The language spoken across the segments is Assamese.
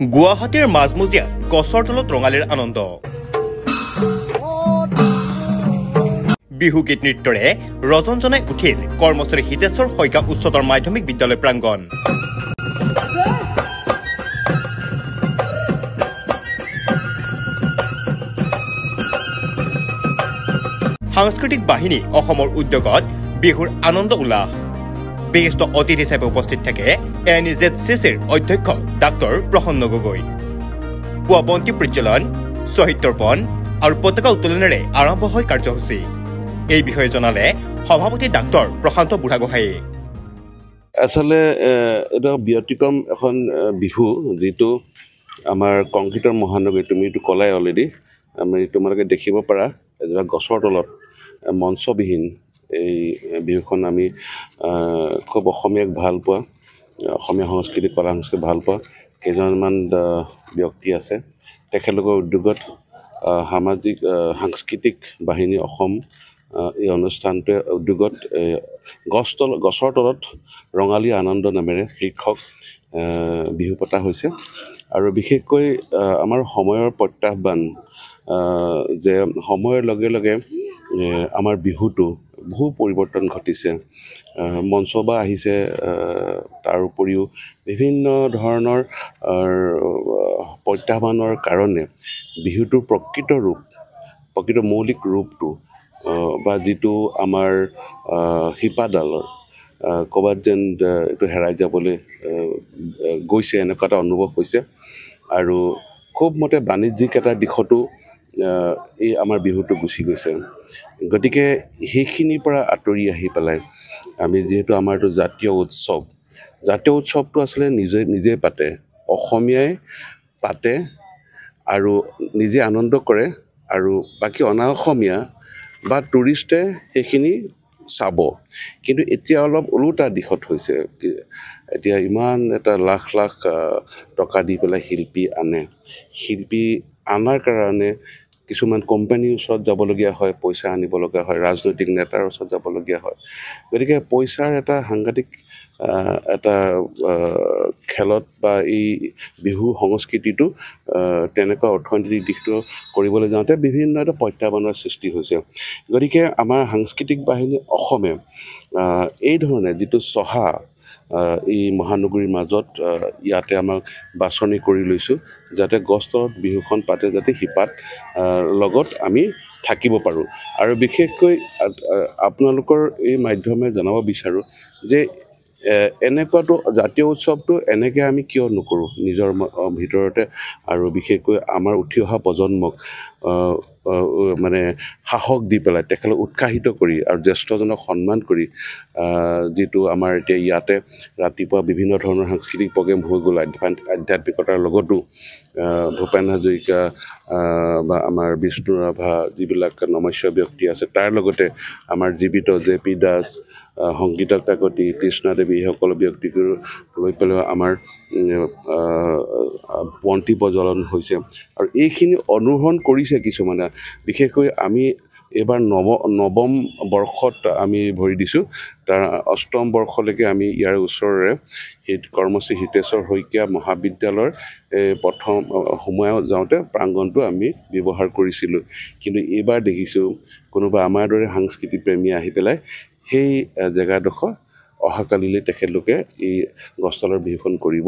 গুৱাহাটীৰ মাজমজিয়াত গছৰ তলত ৰঙালীৰ আনন্দ বিহু গীত নৃত্যৰে ৰজন জনাই উঠিল কৰ্মচাৰী হিতেশ্বৰ শইকীয়া উচ্চতৰ মাধ্যমিক বিদ্যালয় প্ৰাংগণ সাংস্কৃতিক বাহিনী অসমৰ উদ্যোগত বিহুৰ আনন্দ উল্লাস বিশিষ্ট অতিথি হিচাপে উপস্থিত থাকে NEZCCৰ অধ্যক্ষ ডাক্তৰ প্ৰসন্ন গগৈ পুৱা বন্তি প্ৰজ্বলন শহীদ তৰ্পণ আৰু পতাকা উত্তোলনেৰে আৰম্ভ হয় কাৰ্যসূচী এই বিষয়ে জনালে সভাপতি ডাক্তৰ প্ৰশান্ত বুঢ়াগোহাঁই আসলে এটা ব্যতিক্ৰম এখন বিহু যেটো আমাৰ কংক্ৰিটৰ মহানগৰী তুমি এইটো কলাই অলৰেডি আমি তোমালোকে দেখিব পাৰা এজোপা গছৰ তলত মঞ্চবিহীন এই বিহুখন আমি খুব অসমীয়াক ভাল পোৱা অসমীয়া সংস্কৃতি কলা সংস্কৃতি ভাল পোৱা কেইজনমান ব্যক্তি আছে তেখেতলোকৰ উদ্যোগত সামাজিক সাংস্কৃতিক বাহিনী অসম এই অনুষ্ঠানটোৱে উদ্যোগত গছৰ তলত ৰঙালী আনন্দ নামেৰে শীৰ্ষক বিহু পতা হৈছে আৰু বিশেষকৈ আমাৰ সময়ৰ প্ৰত্যাহ্বান যে সময়ৰ লগে লগে আমাৰ বিহুটো বহু পৰিৱৰ্তন ঘটিছে মঞ্চ বা আহিছে তাৰ উপৰিও বিভিন্ন ধৰণৰ প্ৰত্যাহ্বানৰ কাৰণে বিহুটোৰ প্ৰকৃত মৌলিক ৰূপটো বা যিটো আমাৰ শিপাডালৰ ক'ৰবাত যেন এইটো হেৰাই যাবলৈ গৈছে এনেকুৱা এটা অনুভৱ হৈছে আৰু খুব মতে বাণিজ্যিক এটা দিশতো এই আমাৰ বিহুটো গুচি গৈছে গতিকে সেইখিনিৰ পৰা আঁতৰি আহি পেলাই আমি যিহেতু আমাৰটো জাতীয় উৎসৱটো আচলতে নিজে পাতে অসমীয়াই পাতে আৰু নিজে আনন্দ কৰে আৰু বাকী অনা অসমীয়া বা টুৰিষ্টে সেইখিনি চাব কিন্তু এতিয়া অলপ ওলোটা দিশত হৈছে এতিয়া ইমান এটা লাখ টকা দি পেলাই শিল্পী আনাৰ কাৰণে কিছুমান কোম্পানীৰ ওচৰত যাবলগীয়া হয় পইচা আনিব লগা হয় ৰাজনৈতিক নেতাৰ ওচৰত যাবলগীয়া হয় গতিকে পইচাৰ এটা সাংঘাতিক এটা খেলত বা এই বিহু সংস্কৃতিটো তেনেকুৱা অৰ্থনৈতিক দিশটো কৰিবলৈ যাওঁতে বিভিন্ন এটা প্ৰত্যাহ্বানৰ সৃষ্টি হৈছে গতিকে আমাৰ সাংস্কৃতিক বাহিনী অসমে এই ধৰণে যিটো চহা এই মহানগৰীৰ মাজত ইয়াতে আমাক বাছনি কৰি লৈছোঁ যাতে গছ তলত বিহুখন পাতে যাতে শিপাত লগত আমি থাকিব পাৰোঁ আৰু বিশেষকৈ আপোনালোকৰ এই মাধ্যমে জনাব বিচাৰোঁ যে এনেকুৱাটো জাতীয় উৎসৱটো এনেকৈ আমি কিয় নকৰোঁ নিজৰ ভিতৰতে আৰু বিশেষকৈ আমাৰ উঠি অহা প্ৰজন্মক মানে সাহস দি পেলাই তেখেতক উৎসাহিত কৰি আৰু জ্যেষ্ঠজনক সন্মান কৰি যিটো আমাৰ এতিয়া ইয়াতে ৰাতিপুৱা বিভিন্ন ধৰণৰ সাংস্কৃতিক প্ৰগ্ৰেম হৈ গ'ল আধ্যাত্মিকতাৰ লগতো ভূপেন হাজৰিকা বা আমাৰ বিষ্ণু ৰাভা যিবিলাক নমস্য ব্যক্তি আছে তাৰ লগতে আমাৰ জীৱিত JP দাস সংগীতা কাকতি কৃষ্ণাদেৱী এইসকল ব্যক্তিক লৈ পেলাই আমাৰ বন্তি প্ৰজ্বলন হৈছে আৰু এইখিনি অনুসৰণ কৰিছে কিছুমানে বিশেষকৈ আমি এইবাৰ নৱম বৰ্ষত আমি ভৰি দিছোঁ তাৰ অষ্টম বৰ্ষলৈকে আমি ইয়াৰ ওচৰৰে কৰ্মশ্ৰী হিতেশ্বৰ শইকীয়া মহাবিদ্যালয়ৰ প্ৰথম সময় যাওঁতে প্ৰাংগণটো আমি ব্যৱহাৰ কৰিছিলোঁ কিন্তু এইবাৰ দেখিছোঁ কোনোবা আমাৰ দৰে সাংস্কৃতিক প্ৰেমী আহি পেলাই সেই জেগাডোখৰ অহাকালিলৈ তেখেতলোকে এই গছতলৰ বিহুখন কৰিব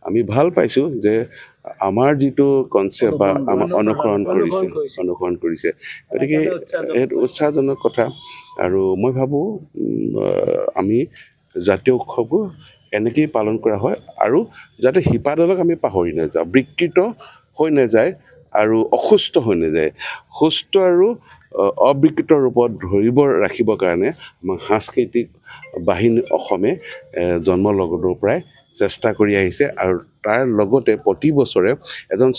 আমি ভাল পাইছোঁ যে আমাৰ যিটো কনচেপ্ট বা আমাৰ অনুসৰণ কৰিছে গতিকে এইটো উৎসাহজনক কথা আৰু মই ভাবোঁ আমি জাতীয় উৎসৱো এনেকেই পালন কৰা হয় আৰু যাতে শিপাডালক আমি পাহৰি নাযাওঁ বিকৃত হৈ নাযায় আৰু অসুস্থ হৈ নাযায় সুস্থ আৰু অবিকৃত ৰূপত ৰাখিবৰ কাৰণে আমাৰ সাংস্কৃতিক বাহিনী অসমে জন্মৰ লগৰ পৰাই চেষ্টা কৰি আহিছে আৰু তাৰ লগতে প্ৰতি বছৰে এজন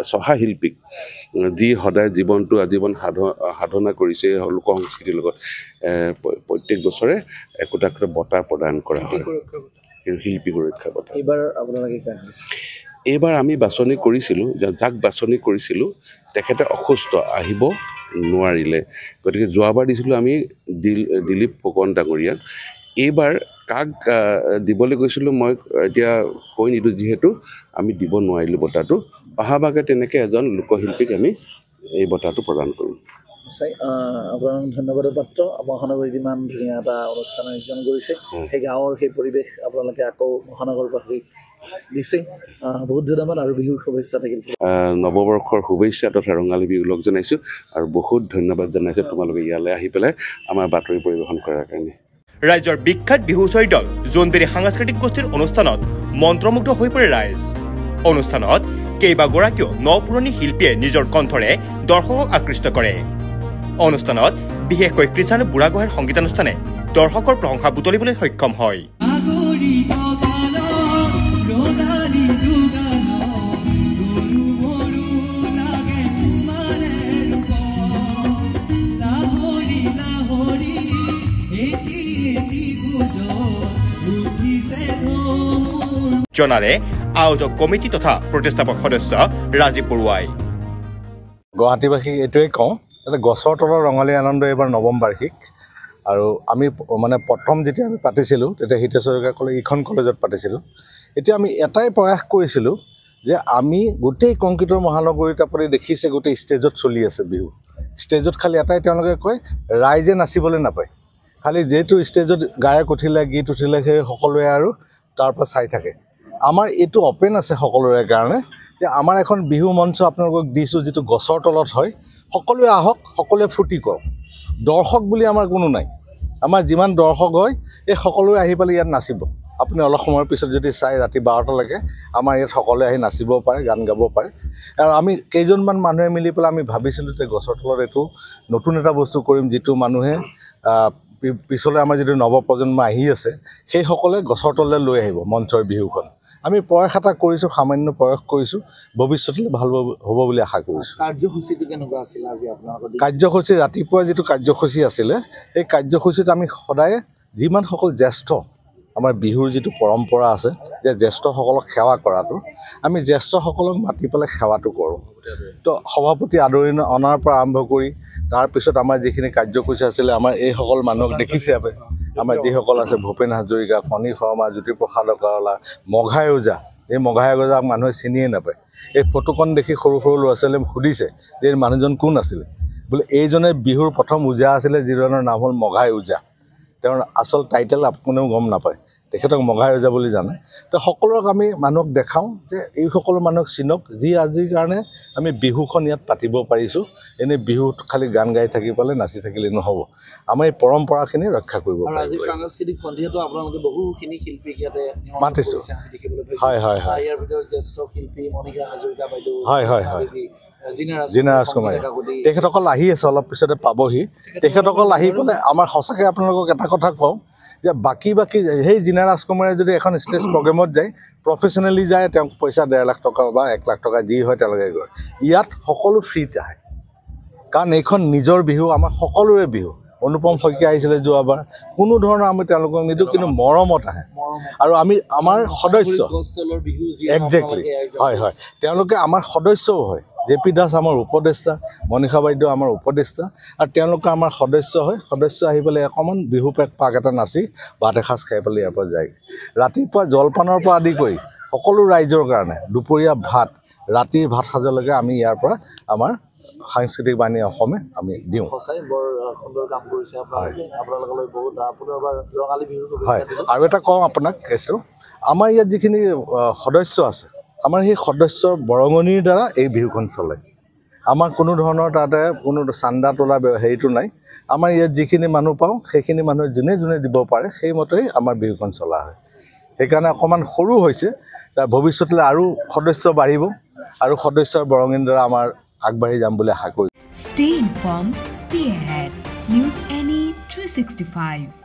চহা শিল্পীক যি সদায় জীৱনটো আজীৱন সাধনা কৰিছে লোক সংস্কৃতিৰ লগত প্ৰত্যেক বছৰে একোটা বঁটা প্ৰদান কৰা হয় শিল্পী সুৰক্ষা বঁটা এইবাৰ আমি বাছনি কৰিছিলোঁ যাক বাছনি কৰিছিলোঁ তেখেতে অসুস্থ আহিব নোৱাৰিলে গতিকে যোৱাবাৰ দিছিলোঁ আমি দিলীপ ফুকন ডাঙৰীয়াক এইবাৰ কাক দিবলৈ গৈছিলোঁ মই এতিয়া কৈ নিদিওঁ, যিহেতু আমি দিব নোৱাৰিলোঁ বঁটাটো। অহাবাগে তেনেকৈ এজন লোকশিল্পীক আমি এই বঁটাটো প্ৰদান কৰিম। আপোনাক ধন্যবাদৰ পাত্ৰ। মহানগৰীত ইমান ধুনীয়া এটা অনুষ্ঠান আয়োজন কৰিছে, সেই গাঁৱৰ সেই পৰিৱেশ আপোনালোকে আকৌ মহানগৰবাসীক দিছে। বহুত ধন্যবাদ আৰু বিহুৰ শুভেচ্ছা থাকিল। নৱবৰ্ষৰ শুভেচ্ছা তথা ৰঙালী বিহু লগ জনাইছোঁ আৰু বহুত ধন্যবাদ জনাইছোঁ তোমালোকে ইয়ালৈ আহি পেলাই আমাৰ বাতৰি পৰিৱেশন কৰাৰ কাৰণে। ৰাজ্যৰ বিখ্যাত বিহু হুঁচৰি দল জোনবেৰী সাংস্কৃতিক গোষ্ঠীৰ অনুষ্ঠানত মন্ত্ৰমুগ্ধ হৈ পৰে ৰাইজ। অনুষ্ঠানত কেইবাগৰাকীও নপুৰণি শিল্পীয়ে নিজৰ কণ্ঠৰে দৰ্শকক আকৃষ্ট কৰে। অনুষ্ঠানত বিশেষকৈ কৃষাণু বুঢ়াগোহাঁইৰ সংগীতানুষ্ঠানে দৰ্শকৰ প্ৰশংসা বুটলিবলৈ সক্ষম হয়। জনালে আয়োজক কমিটি তথা প্ৰতিষ্ঠাপক সদস্য ৰাজীৱ বৰুৱাই। গুৱাহাটীবাসীক এইটোৱে কওঁ যে গছৰ তলৰ ৰঙালী আনন্দ এইবাৰ নৱম বাৰ্ষিক। আৰু আমি মানে প্ৰথম যেতিয়া আমি পাতিছিলোঁ তেতিয়া হিতেশ্বৰ শইকীয়া কলেজ এইখন কলেজত পাতিছিলোঁ। এতিয়া আমি এটাই প্ৰয়াস কৰিছিলোঁ যে আমি গোটেই কংক্ৰিটৰ মহানগৰীত আপুনি দেখিছে গোটেই ষ্টেজত চলি আছে বিহু। ষ্টেজত খালি এটাই তেওঁলোকে কয় ৰাইজে নাচিবলৈ নাপায়, খালি যিহেতু ষ্টেজত গায়ক উঠিলে গীত উঠিলে সেই সকলোৱে আৰু তাৰপৰা চাই থাকে। আমাৰ এইটো অপেন আছে সকলোৰে কাৰণে যে আমাৰ এখন বিহু মঞ্চ আপোনালোকক দিছোঁ যিটো গছৰ তলত হয়। সকলোৱে আহক, সকলোৱে ফূৰ্তি কৰক। দৰ্শক বুলি আমাৰ কোনো নাই। আমাৰ যিমান দৰ্শক হয় এই সকলোৱে আহি পেলাই ইয়াত নাচিব। আপুনি অলপ সময়ৰ পিছত যদি চাই ৰাতি 12টালৈকে আমাৰ ইয়াত সকলোৱে আহি নাচিব পাৰে, গান গাব পাৰে। আৰু আমি কেইজনমান মানুহে মিলি পেলাই আমি ভাবিছিলোঁ যে গছৰ তলত এইটো নতুন এটা বস্তু কৰিম, যিটো মানুহে পিছলৈ আমাৰ যিটো নৱপ্ৰজন্ম আহি আছে সেইসকলে গছৰ তললৈ লৈ আহিব মঞ্চৰ বিহুখন। আমি প্ৰয়াস এটা কৰিছোঁ, সামান্য প্ৰয়াস কৰিছোঁ, ভৱিষ্যতলৈ ভাল হ'ব বুলি আশা কৰিছোঁ। কাৰ্যসূচীটো কেনেকুৱা আছিল আজি আপোনালোকৰ? কাৰ্যসূচী ৰাতিপুৱা যিটো কাৰ্যসূচী আছিলে সেই কাৰ্যসূচীত আমি সদায় যিমানসকল জ্যেষ্ঠ আমাৰ বিহুৰ যিটো পৰম্পৰা আছে যে জ্যেষ্ঠসকলক সেৱা কৰাটো, আমি জ্যেষ্ঠসকলক মাতি পেলাই সেৱাটো কৰোঁ। তো সভাপতি আদৰি অনাৰ পৰা আৰম্ভ কৰি তাৰপিছত আমাৰ যিখিনি কাৰ্যসূচী আছিলে আমাৰ এইসকল মানুহক দেখিছে আমাৰ যিসকল আছে ভূপেন হাজৰিকা, ফণী শৰ্মা, জ্যোতিপ্ৰসাদ আগৰৱালা, মঘাই ওজা। এই মঘাই ওজাক মানুহে চিনিয়ে নাপায়। এই ফটোখন দেখি সৰু সৰু ল'ৰা ছোৱালীয়ে সুধিছে যে এই মানুহজন কোন আছিলে। বোলে এইজনে বিহুৰ প্ৰথম ওজা আছিলে, যিজনৰ নাম হ'ল মঘাই ওজা। তেওঁৰ আচল টাইটেল কোনেও গম নাপায়, তেখেতক মঘাই ওজা বুলি জানে। তো সকলোক আমি মানুহক দেখাওঁ যে এই সকলো মানুহক চিনক, যি আজিৰ কাৰণে আমি বিহুখন ইয়াত পাতিব পাৰিছোঁ। এনেই বিহুত খালি গান গাই থাকি পেলাই নাচি থাকিলে নহ'ব, আমাৰ এই পৰম্পৰাখিনি ৰক্ষা কৰিব পাৰিব। সাংস্কৃতিক সন্ধিয়াটো আপোনালোকে বহুখিনি শিল্পীক ইয়াতে মাতিছোঁ। হয় হয় হয়, ইয়াৰ ভিতৰত জ্যেষ্ঠ শিল্পী মণিকা হাজৰিকা বাইদেউ, হয় হয় হয়, জিনা ৰাজকুমাৰী, তেখেতসকল আহি আছে, অলপ পিছতে পাবহি। তেখেতসকল আহি পেলাই আমাৰ সঁচাকৈ আপোনালোকক এটা কথা কওঁ যে বাকী সেই জিনা ৰাজকুমাৰীয়ে যদি এখন ষ্টেজ প্ৰগ্ৰেমত যায়, প্ৰফেচনেলি যায়, তেওঁক পইচা 1.5 লাখ টকা বা 1 লাখ টকা যি হয় তেওঁলোকে গৈ। ইয়াত সকলো ফ্ৰীত আহে, কাৰণ এইখন নিজৰ বিহু, আমাৰ সকলোৰে বিহু। অনুপম শইকীয়া আহিছিলে যোৱাবাৰ, কোনো ধৰণৰ আমি তেওঁলোকক নিদিওঁ, কিন্তু মৰমত আহে। আৰু আমি আমাৰ সদস্য, একজেক্টলি, হয় হয়, তেওঁলোকে আমাৰ সদস্যও হয়। JP দাস আমাৰ উপদেষ্টা, মনীষা বাইদেউ আমাৰ উপদেষ্টা, আৰু তেওঁলোকে আমাৰ সদস্য হয়। সদস্য আহি পেলাই অকণমান বিহু পাক এটা নাচি ভাত এসাঁজ খাই পেলাই ইয়াৰ পৰা যায়। ৰাতিপুৱা জলপানৰ পৰা আদি কৰি সকলো ৰাইজৰ কাৰণে দুপৰীয়া ভাত, ৰাতিৰ ভাত সাজলৈকে আমি ইয়াৰ পৰা আমাৰ সাংস্কৃতিক বাহিনী অসমে আমি দিওঁ। হয়, আৰু এটা কওঁ আপোনাক কেছটো, আমাৰ ইয়াত যিখিনি সদস্য আছে, আমাৰ সেই সদস্যৰ বৰঙণিৰ দ্বাৰা এই বিহুখন চলে। আমাৰ কোনো ধৰণৰ তাতে কোনো চান্দা তোলা হেৰিটো নাই। আমাৰ ইয়াত যিখিনি মানুহ পাওঁ সেইখিনি মানুহে যোনে যোনে দিব পাৰে সেইমতেই আমাৰ বিহুখন চলা হয়। সেইকাৰণে অকণমান সৰু হৈছে, তাৰ ভৱিষ্যতলৈ আৰু সদস্য বাঢ়িব আৰু সদস্যৰ বৰঙণিৰ দ্বাৰা আমাৰ আগবাঢ়ি যাম বুলি আশা কৰিছোঁ। Stay informed, stay ahead. News NE 365.